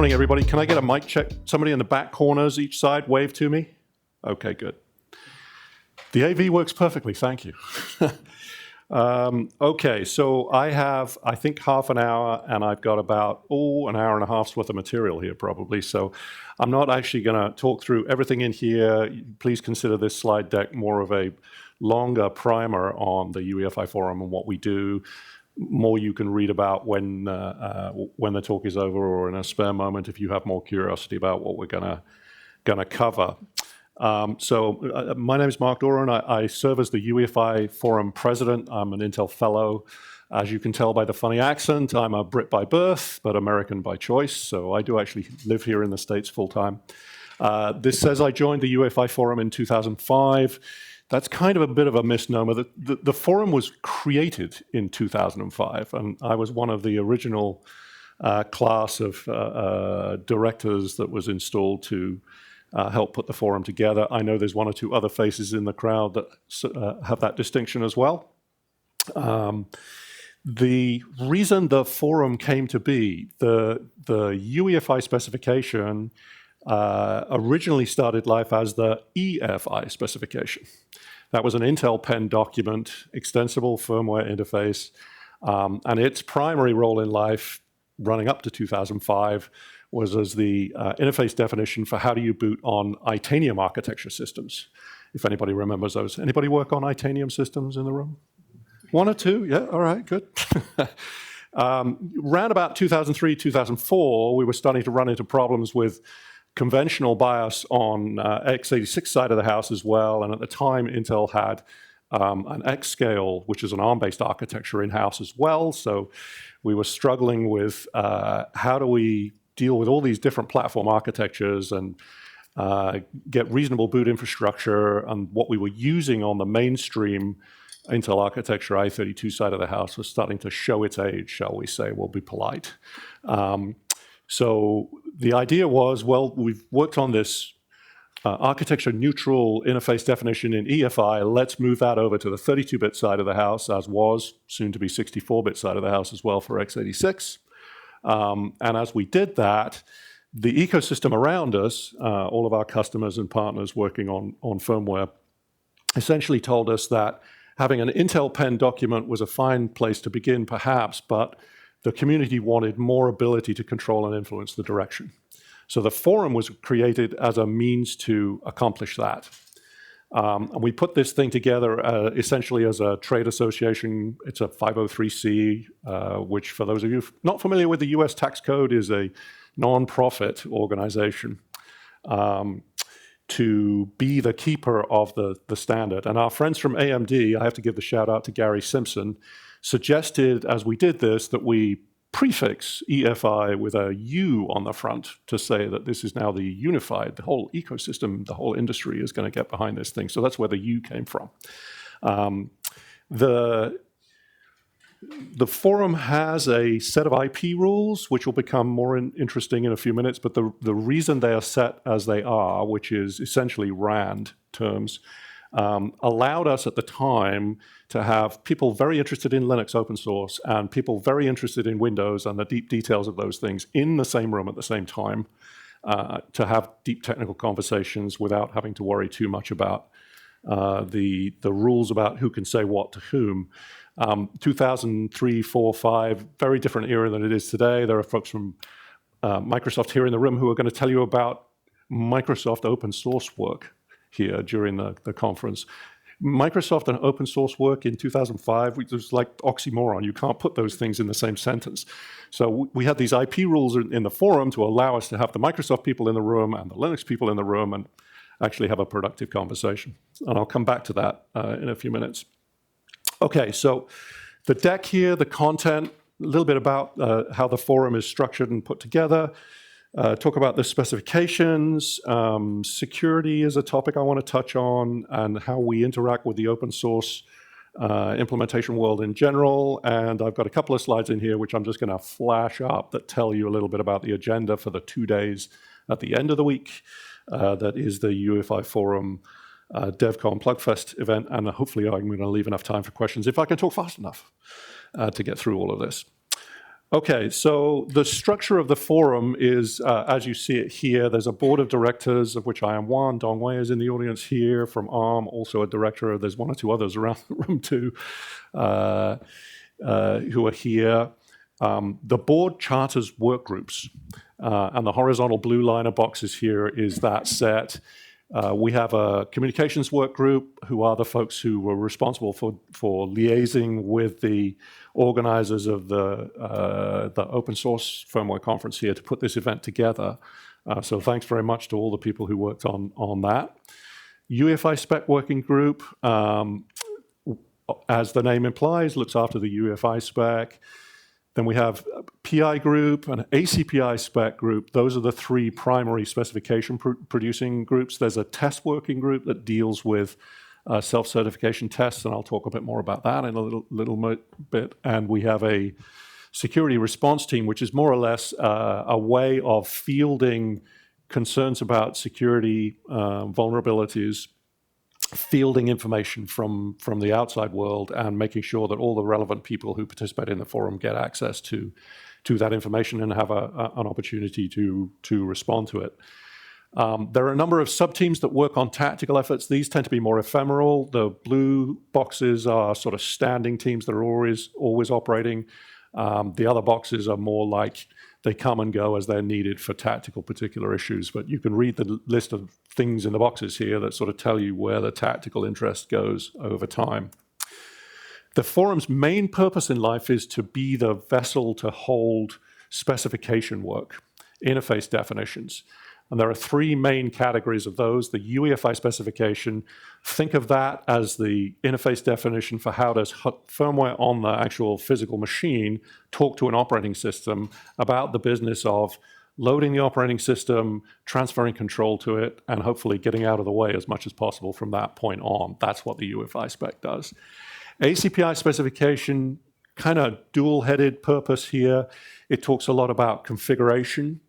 morning, everybody. Can I get a mic check? Somebody in the back corners, each side, wave to me. Okay, good. The AV works perfectly, thank you. Okay, so I have, I think, half an hour, and I've got about, an hour and a half's worth of material here, probably. So I'm not actually going to talk through everything in here. Please consider this slide deck more of a longer primer on the UEFI Forum and what we do. More you can read about when the talk is over, or in a spare moment if you have more curiosity about what we're gonna cover. My name is Mark Doran. I serve as the UEFI Forum president. I'm an Intel fellow. As you can tell by the funny accent, I'm a Brit by birth, but American by choice. So I do actually live here in the States full time. This says I joined the UEFI Forum in 2005. That's kind of a bit of a misnomer. The forum was created in 2005, and I was one of the original class of directors that was installed to help put the forum together. I know there's one or two other faces in the crowd that have that distinction as well. The reason the forum came to be, the UEFI specification originally started life as the EFI specification. That was an Intel Pen document, Extensible Firmware Interface, and its primary role in life, running up to 2005, was as the interface definition for how do you boot on Itanium architecture systems, if anybody remembers those. Anybody work on Itanium systems in the room? One or two? Yeah, all right, good. Around about 2003, 2004, we were starting to run into problems with conventional BIOS on x86 side of the house as well, and at the time Intel had an X-Scale, which is an ARM-based architecture in-house as well, so we were struggling with how do we deal with all these different platform architectures and get reasonable boot infrastructure, and what we were using on the mainstream Intel architecture i32 side of the house was starting to show its age, shall we say, we'll be polite. So the idea was, well, we've worked on this architecture-neutral interface definition in EFI. Let's move that over to the 32-bit side of the house, as was, soon to be 64-bit side of the house as well for x86. And as we did that, the ecosystem around us, all of our customers and partners working on firmware, essentially told us that having an Intel Pen document was a fine place to begin, perhaps, but the community wanted more ability to control and influence the direction. So the forum was created as a means to accomplish that. And we put this thing together essentially as a trade association. It's a 503c, which for those of you not familiar with the US tax code is a non-profit organization to be the keeper of the standard. And our friends from AMD, I have to give the shout out to Gary Simpson, suggested as we did this that we prefix EFI with a U on the front to say that this is now the unified, the whole ecosystem, the whole industry is going to get behind this thing. So that's where the U came from. The forum has a set of IP rules, which will become more interesting in a few minutes, but the reason they are set as they are, which is essentially RAND terms, allowed us at the time to have people very interested in Linux open source and people very interested in Windows and the deep details of those things in the same room at the same time, to have deep technical conversations without having to worry too much about the rules about who can say what to whom. 2003, 4, 5, very different era than it is today. There are folks from Microsoft here in the room who are going to tell you about Microsoft open source work here during the conference. Microsoft and open source work in 2005, it was like oxymoron. You can't put those things in the same sentence. So we had these IP rules in the forum to allow us to have the Microsoft people in the room and the Linux people in the room and actually have a productive conversation. And I'll come back to that in a few minutes. Okay, so the deck here, the content, a little bit about how the forum is structured and put together. Talk about the specifications. Security is a topic I want to touch on, and how we interact with the open source implementation world in general. And I've got a couple of slides in here which I'm just going to flash up that tell you a little bit about the agenda for the 2 days at the end of the week. That is the UEFI Forum DevCon Plugfest event, and hopefully I'm going to leave enough time for questions if I can talk fast enough to get through all of this. Okay, so the structure of the forum is, as you see it here, there's a board of directors, of which I am one. Dong Wei is in the audience here from ARM, also a director. There's one or two others around the room too who are here. The board charters work groups, and the horizontal blue line of boxes here is that set. We have a communications work group who are the folks who were responsible for liaising with the organizers of the open source firmware conference here to put this event together. So thanks very much to all the people who worked on that. UEFI spec working group, as the name implies, looks after the UEFI spec. Then we have a PI group and an ACPI spec group. Those are the three primary specification producing groups. There's a test working group that deals with self-certification tests, and I'll talk a bit more about that in a little bit. And we have a security response team, which is more or less a way of fielding concerns about security vulnerabilities, fielding information from the outside world, and making sure that all the relevant people who participate in the forum get access to that information and have an opportunity to respond to it. There are a number of sub-teams that work on tactical efforts. These tend to be more ephemeral. The blue boxes are sort of standing teams that are always operating. The other boxes are more like they come and go as they're needed for tactical particular issues. But you can read the list of things in the boxes here that sort of tell you where the tactical interest goes over time. The forum's main purpose in life is to be the vessel to hold specification work, interface definitions. And there are three main categories of those. The UEFI specification, think of that as the interface definition for how does firmware on the actual physical machine talk to an operating system about the business of loading the operating system, transferring control to it, and hopefully getting out of the way as much as possible from that point on. That's what the UEFI spec does. ACPI specification, kind of dual-headed purpose here. It talks a lot about configuration,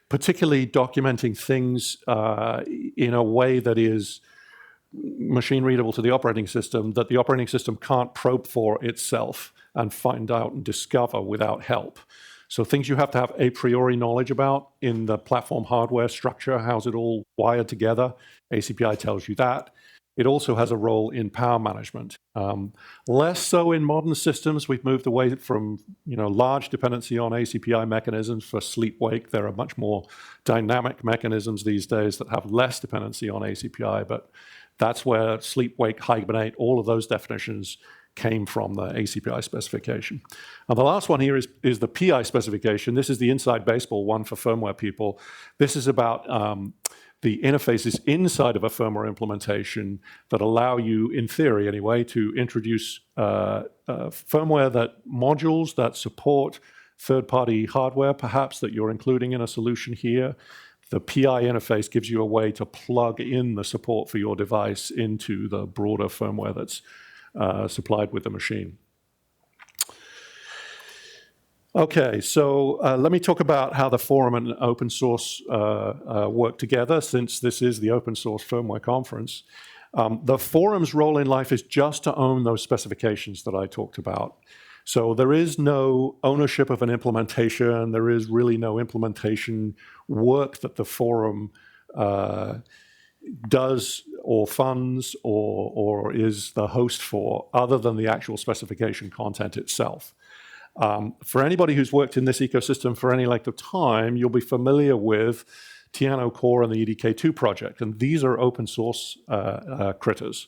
particularly documenting things in a way that is machine readable to the operating system, that the operating system can't probe for itself and find out and discover without help. So things you have to have a priori knowledge about in the platform hardware structure, how's it all wired together. ACPI tells you that. It also has a role in power management. Less so in modern systems. We've moved away from large dependency on ACPI mechanisms for sleep-wake. There are much more dynamic mechanisms these days that have less dependency on ACPI, but that's where sleep-wake, hibernate, all of those definitions came from the ACPI specification. And the last one here is the PI specification. This is the inside baseball one for firmware people. This is about the interfaces inside of a firmware implementation that allow you, in theory anyway, to introduce firmware modules that support third-party hardware, perhaps, that you're including in a solution here. The PI interface gives you a way to plug in the support for your device into the broader firmware that's supplied with the machine. Okay, so let me talk about how the forum and open source work together, since this is the open source firmware conference. The forum's role in life is just to own those specifications that I talked about. So there is no ownership of an implementation. There is really no implementation work that the forum does or funds or is the host for, other than the actual specification content itself. For anybody who's worked in this ecosystem for any length of time, you'll be familiar with Tiano Core and the EDK2 project, and these are open source critters.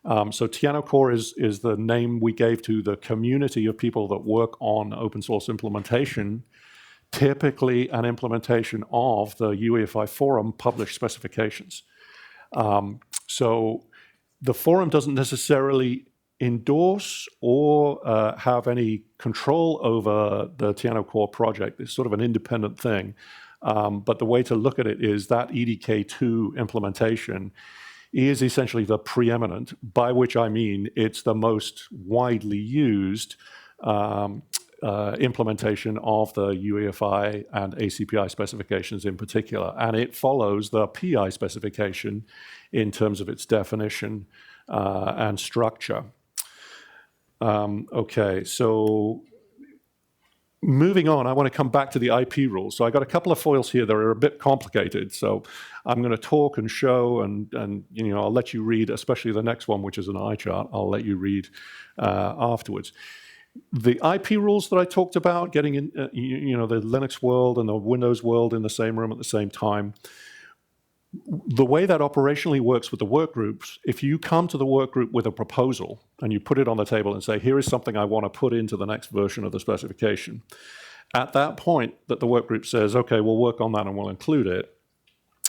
So Tiano Core is the name we gave to the community of people that work on open source implementation, typically an implementation of the UEFI Forum published specifications. So the forum doesn't necessarily endorse or have any control over the Tiano Core project. It's sort of an independent thing. But the way to look at it is that EDK2 implementation is essentially the preeminent, by which I mean it's the most widely used implementation of the UEFI and ACPI specifications in particular. And it follows the PI specification in terms of its definition and structure. Okay, so moving on, I want to come back to the IP rules. So I got a couple of foils here that are a bit complicated. So I'm going to talk and show, and I'll let you read, especially the next one, which is an eye chart. I'll let you read afterwards. The IP rules that I talked about, getting in, the Linux world and the Windows world in the same room at the same time. The way that operationally works with the work groups, if you come to the work group with a proposal and you put it on the table and say, here is something I want to put into the next version of the specification, at that point that the work group says, okay, we'll work on that and we'll include it,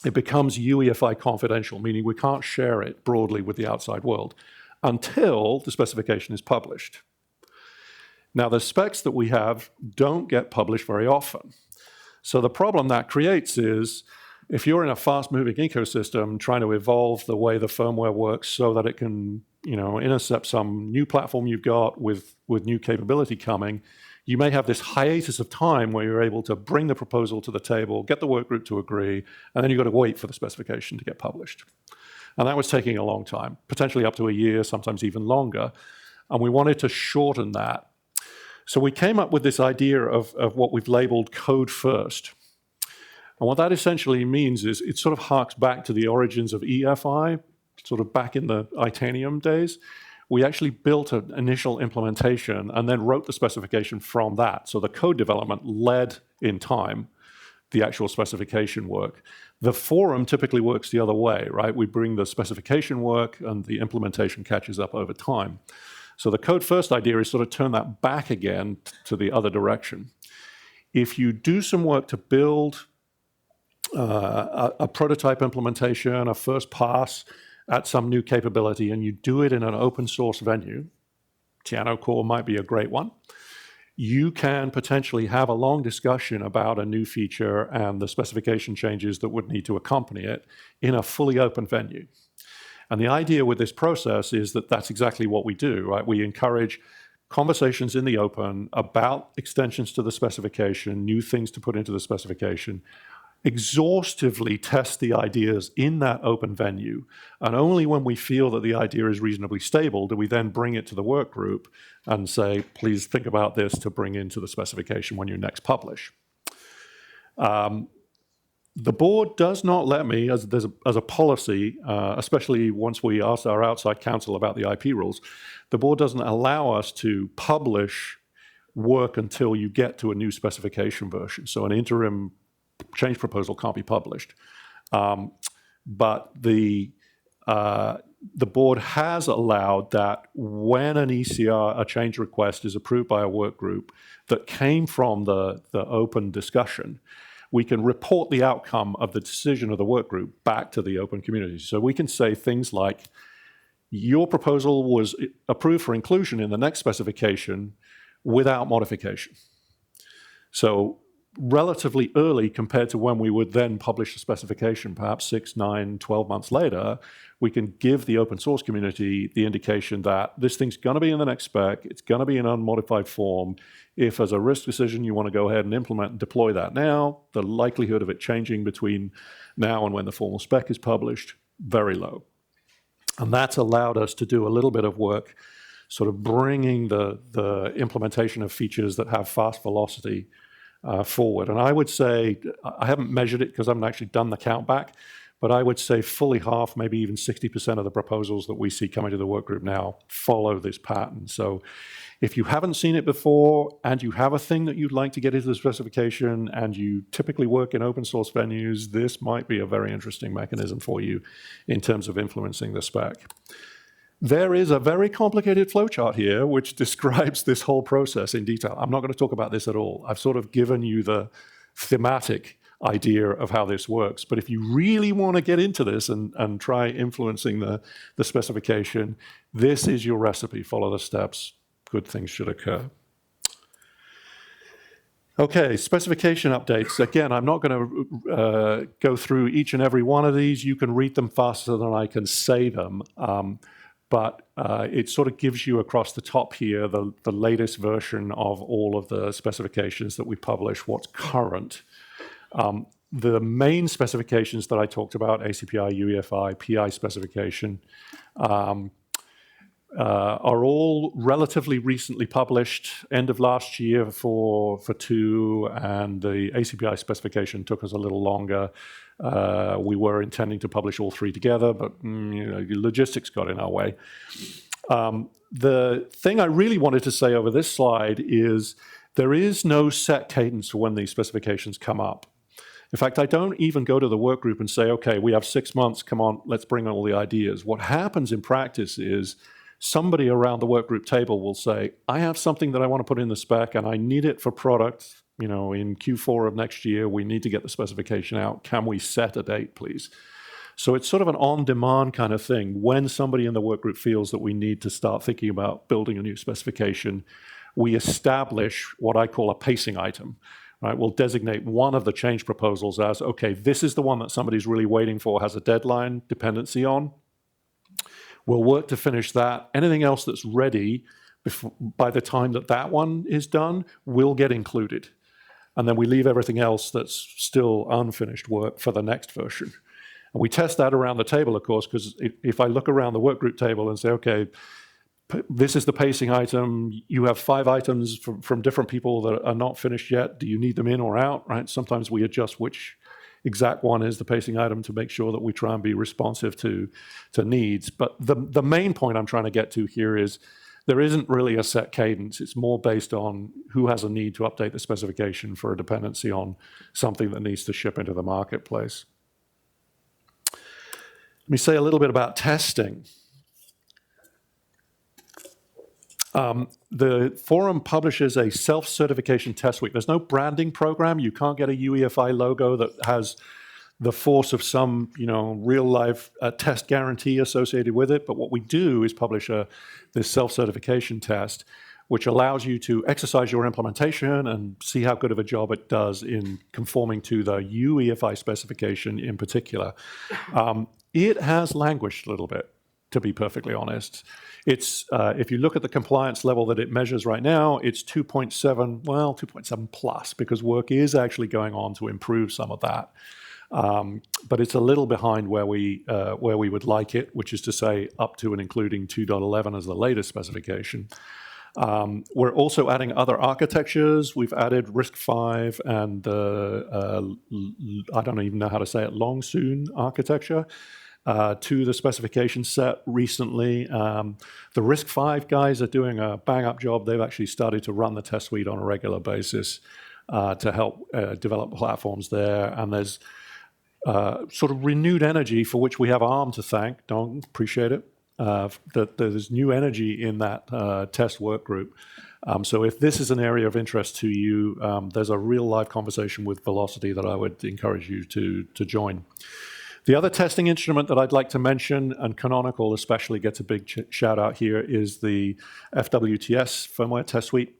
it becomes UEFI confidential, meaning we can't share it broadly with the outside world until the specification is published. Now, the specs that we have don't get published very often. So the problem that creates is, if you're in a fast-moving ecosystem trying to evolve the way the firmware works so that it can, intercept some new platform you've got with new capability coming, you may have this hiatus of time where you're able to bring the proposal to the table, get the work group to agree, and then you've got to wait for the specification to get published. And that was taking a long time, potentially up to a year, sometimes even longer. And we wanted to shorten that. So we came up with this idea of what we've labeled code first. And what that essentially means is it sort of harks back to the origins of EFI, sort of back in the Itanium days. We actually built an initial implementation and then wrote the specification from that. So the code development led in time the actual specification work. The forum typically works the other way, right? We bring the specification work and the implementation catches up over time. So the code first idea is sort of turn that back again to the other direction. If you do some work to build a prototype implementation, a first pass at some new capability, and you do it in an open source venue, Tiano Core might be a great one, you can potentially have a long discussion about a new feature and the specification changes that would need to accompany it in a fully open venue. And the idea with this process is that that's exactly what we do, right? We encourage conversations in the open about extensions to the specification, new things to put into the specification, exhaustively test the ideas in that open venue, and only when we feel that the idea is reasonably stable do we then bring it to the work group and say, please think about this to bring into the specification when you next publish. The board does not let me, as a policy, especially once we ask our outside counsel about the IP rules, the board doesn't allow us to publish work until you get to a new specification version. So an interim change proposal can't be published. But the board has allowed that when an ECR, a change request, is approved by a work group that came from the open discussion, we can report the outcome of the decision of the work group back to the open community. So we can say things like, your proposal was approved for inclusion in the next specification without modification. So relatively early compared to when we would then publish the specification, perhaps 6, 9, 12 months later, we can give the open source community the indication that this thing's going to be in the next spec, it's going to be in unmodified form. If as a risk decision you want to go ahead and implement and deploy that now, the likelihood of it changing between now and when the formal spec is published, very low. And that's allowed us to do a little bit of work sort of bringing the implementation of features that have fast velocity forward. And I would say, I haven't measured it because I haven't actually done the count back, but I would say fully half, maybe even 60% of the proposals that we see coming to the work group now follow this pattern. So if you haven't seen it before and you have a thing that you'd like to get into the specification and you typically work in open source venues, this might be a very interesting mechanism for you in terms of influencing the spec. There is a very complicated flowchart here which describes this whole process in detail. I'm not going to talk about this at all. I've sort of given you the thematic idea of how this works. But if you really want to get into this and try influencing the specification, this is your recipe. Follow the steps. Good things should occur. Okay, specification updates. Again, I'm not going to go through each and every one of these. You can read them faster than I can say them. But it sort of gives you across the top here the latest version of all of the specifications that we publish, what's current. The main specifications that I talked about, ACPI, UEFI, PI specification, are all relatively recently published, end of last year for 2, and the ACPI specification took us a little longer. We were intending to publish all 3 together, but the logistics got in our way. The thing I really wanted to say over this slide is there is no set cadence for when these specifications come up. In fact, I don't even go to the work group and say, okay, we have 6 months, come on, let's bring all the ideas. What happens in practice is somebody around the work group table will say, I have something that I want to put in the spec and I need it for product, in Q4 of next year, we need to get the specification out. Can we set a date, please? So it's sort of an on-demand kind of thing. When somebody in the work group feels that we need to start thinking about building a new specification, we establish what I call a pacing item. Right, we'll designate one of the change proposals as, okay, this is the one that somebody's really waiting for, has a deadline dependency on. We'll work to finish that. Anything else that's ready by the time that one is done will get included. And then we leave everything else that's still unfinished work for the next version. And we test that around the table, of course, because if I look around the workgroup table and say, okay, this is the pacing item, you have 5 items from different people that are not finished yet, do you need them in or out, right? Sometimes we adjust which exact one is the pacing item to make sure that we try and be responsive to needs. But the main point I'm trying to get to here is there isn't really a set cadence. It's more based on who has a need to update the specification for a dependency on something that needs to ship into the marketplace. Let me say a little bit about testing. The forum publishes a self-certification test suite. There's no branding program. You can't get a UEFI logo that has the force of some, real-life test guarantee associated with it. But what we do is publish this self-certification test, which allows you to exercise your implementation and see how good of a job it does in conforming to the UEFI specification in particular. It has languished a little bit, to be perfectly honest. It's if you look at the compliance level that it measures right now, it's 2.7, well, 2.7 plus, because work is actually going on to improve some of that. But it's a little behind where we would like it, which is to say up to and including 2.11 as the latest specification. We're also adding other architectures. We've added RISC-V and I don't even know how to say it, long soon architecture to the specification set recently. The RISC-V guys are doing a bang-up job. They've actually started to run the test suite on a regular basis to help develop platforms there. And there's sort of renewed energy for which we have ARM to thank. Don't appreciate it. That there's new energy in that test work group. So if this is an area of interest to you, there's a real live conversation with Velocity that I would encourage you to join. The other testing instrument that I'd like to mention, and Canonical especially gets a big shout out here, is the FWTS firmware test suite.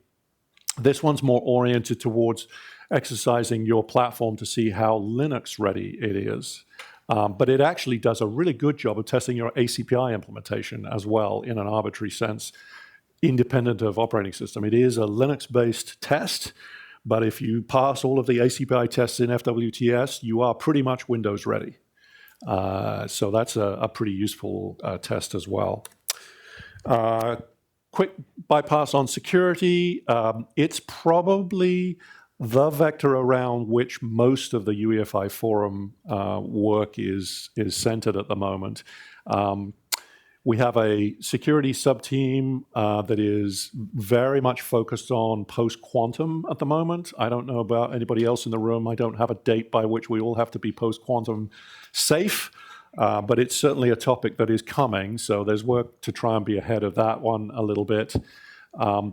This one's more oriented towards exercising your platform to see how Linux ready it is. But it actually does a really good job of testing your ACPI implementation as well in an arbitrary sense, independent of operating system. It is a Linux-based test, but if you pass all of the ACPI tests in FWTS, you are pretty much Windows ready. So that's a pretty useful test as well. Quick bypass on security. It's probably the vector around which most of the UEFI Forum work is centered at the moment. We have a security sub-team that is very much focused on post-quantum at the moment. I don't know about anybody else in the room. I don't have a date by which we all have to be post-quantum safe, but it's certainly a topic that is coming. So there's work to try and be ahead of that one a little bit.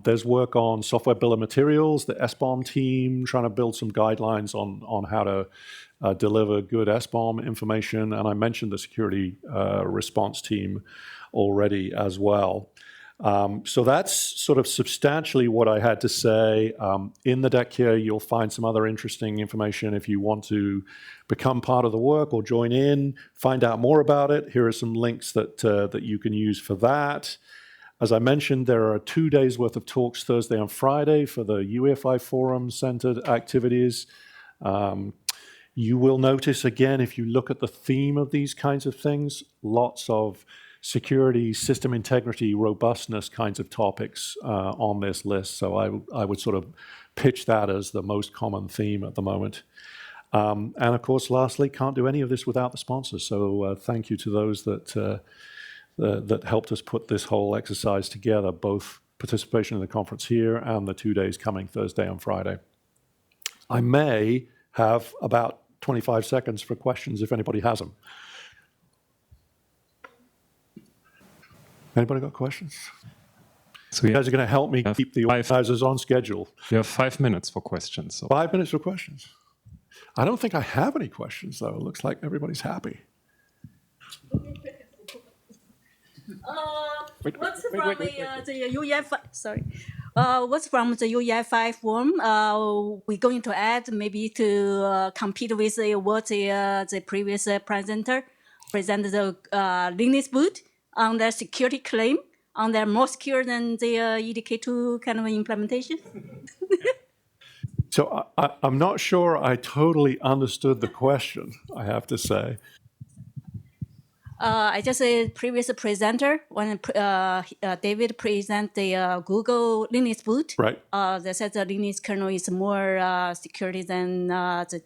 There's work on software bill of materials, the SBOM team, trying to build some guidelines on how to deliver good SBOM information. And I mentioned the security response team already as well. So that's sort of substantially what I had to say. In the deck here, you'll find some other interesting information if you want to become part of the work or join in, find out more about it. Here are some links that you can use for that. As I mentioned, there are 2 days worth of talks Thursday and Friday for the UEFI Forum centered activities. You will notice again, if you look at the theme of these kinds of things, lots of security, system integrity, robustness kinds of topics on this list. So I would sort of pitch that as the most common theme at the moment. And of course, lastly, can't do any of this without the sponsors. So thank you to those that helped us put this whole exercise together, both participation in the conference here and the 2 days coming Thursday and Friday. I may have about 25 seconds for questions if anybody has them. Anybody got questions? So you guys are going to help me keep the organizers on schedule. You have 5 minutes for questions. So. 5 minutes for questions. I don't think I have any questions, though. It looks like everybody's happy. What's from the UEFI? Sorry. What's from the UEFI Forum? We're going to add maybe to compete with what the previous presenter presented the Linux boot on their security claim, on their more secure than the EDK2 kind of implementation. So I'm not sure I totally understood the question, I have to say. I just a previous presenter when David present the Google Linux boot. Right. They said the Linux kernel is more security than the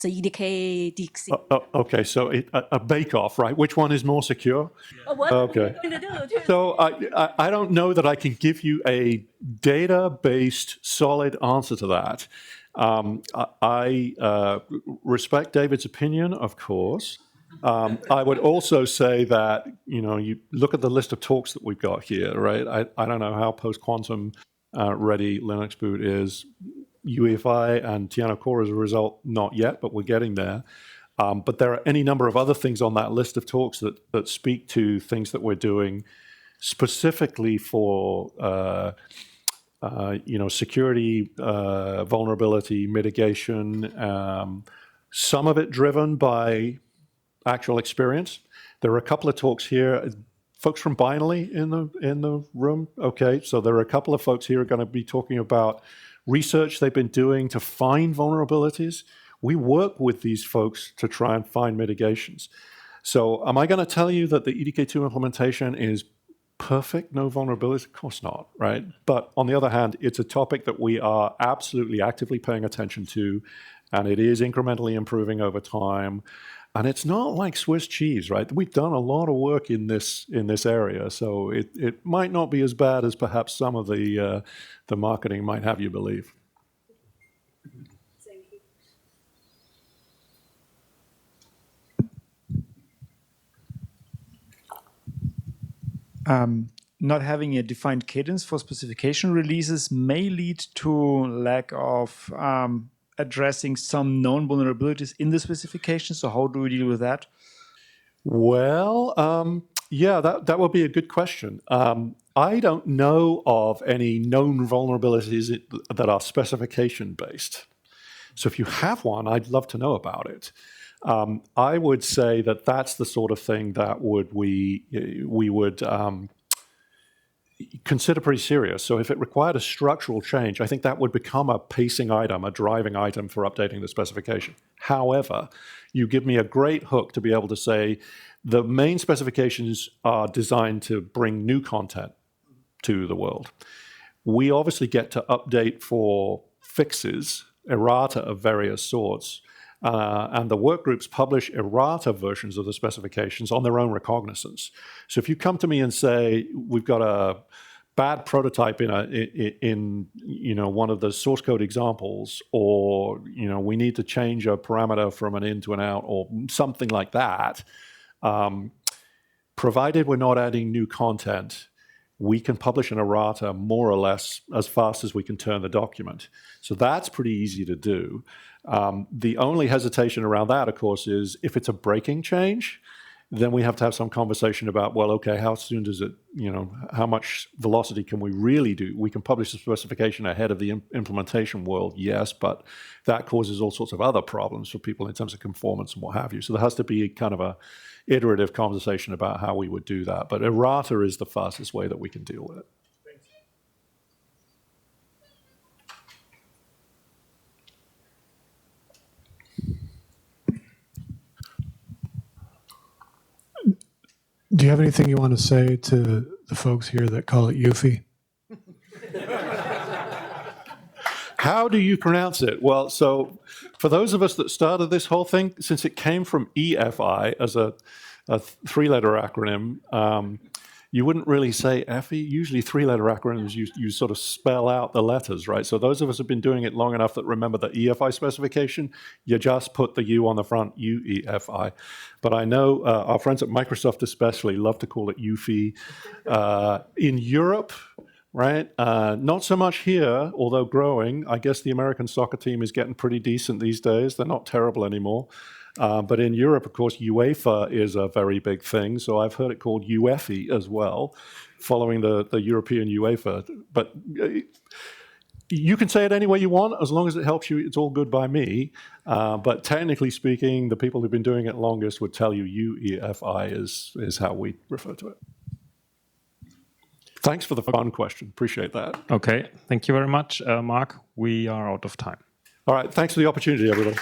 EDK DXC. Okay, so a bake-off, right? Which one is more secure? What are you going to do? So I don't know that I can give you a data-based, solid answer to that. I respect David's opinion, of course. I would also say that, you look at the list of talks that we've got here, right? I don't know how post-quantum ready Linux boot is. UEFI and Tiano Core as a result, not yet, but we're getting there. But there are any number of other things on that list of talks that speak to things that we're doing specifically for security, vulnerability, mitigation, some of it driven by actual experience. There are a couple of talks here. Folks from Binary in the room? Okay, so there are a couple of folks here who are going to be talking about research they've been doing to find vulnerabilities. We work with these folks to try and find mitigations. So am I going to tell you that the EDK2 implementation is perfect, no vulnerabilities? Of course not, right? But on the other hand, it's a topic that we are absolutely actively paying attention to, and it is incrementally improving over time. And it's not like Swiss cheese, right? We've done a lot of work in this area, so it might not be as bad as perhaps some of the marketing might have you believe. Thank you. Not having a defined cadence for specification releases may lead to lack of addressing some known vulnerabilities in the specification. So how do we deal with that? Well, yeah, that would be a good question. I don't know of any known vulnerabilities that are specification-based. So if you have one, I'd love to know about it. I would say that that's the sort of thing that we would consider pretty serious. So if it required a structural change, I think that would become a pacing item, a driving item for updating the specification. However, you give me a great hook to be able to say the main specifications are designed to bring new content to the world. We obviously get to update for fixes, errata of various sorts, and the work groups publish errata versions of the specifications on their own recognizance. So if you come to me and say, we've got a bad prototype in one of the source code examples, or we need to change a parameter from an in to an out, or something like that, provided we're not adding new content, we can publish an errata more or less as fast as we can turn the document. So that's pretty easy to do. The only hesitation around that, of course, is if it's a breaking change, then we have to have some conversation about, well, okay, how soon does it, how much velocity can we really do? We can publish the specification ahead of the implementation world, yes, but that causes all sorts of other problems for people in terms of conformance and what have you. So there has to be kind of a iterative conversation about how we would do that. But errata is the fastest way that we can deal with it. Do you have anything you want to say to the folks here that call it UEFI? How do you pronounce it? Well, so for those of us that started this whole thing, since it came from EFI as a three-letter acronym, you wouldn't really say FE. Usually three-letter acronyms, you sort of spell out the letters, right? So those of us who have been doing it long enough that remember the EFI specification, you just put the U on the front, UEFI. But I know our friends at Microsoft especially love to call it UEFI. In Europe, right, not so much here, although growing. I guess the American soccer team is getting pretty decent these days. They're not terrible anymore. But in Europe, of course, UEFA is a very big thing. So I've heard it called UEFI as well, following the European UEFA. But you can say it any way you want, as long as it helps you. It's all good by me. But technically speaking, the people who've been doing it longest would tell you UEFI is how we refer to it. Thanks for the fun question. Appreciate that. Okay, thank you very much, Mark. We are out of time. All right, thanks for the opportunity, everybody.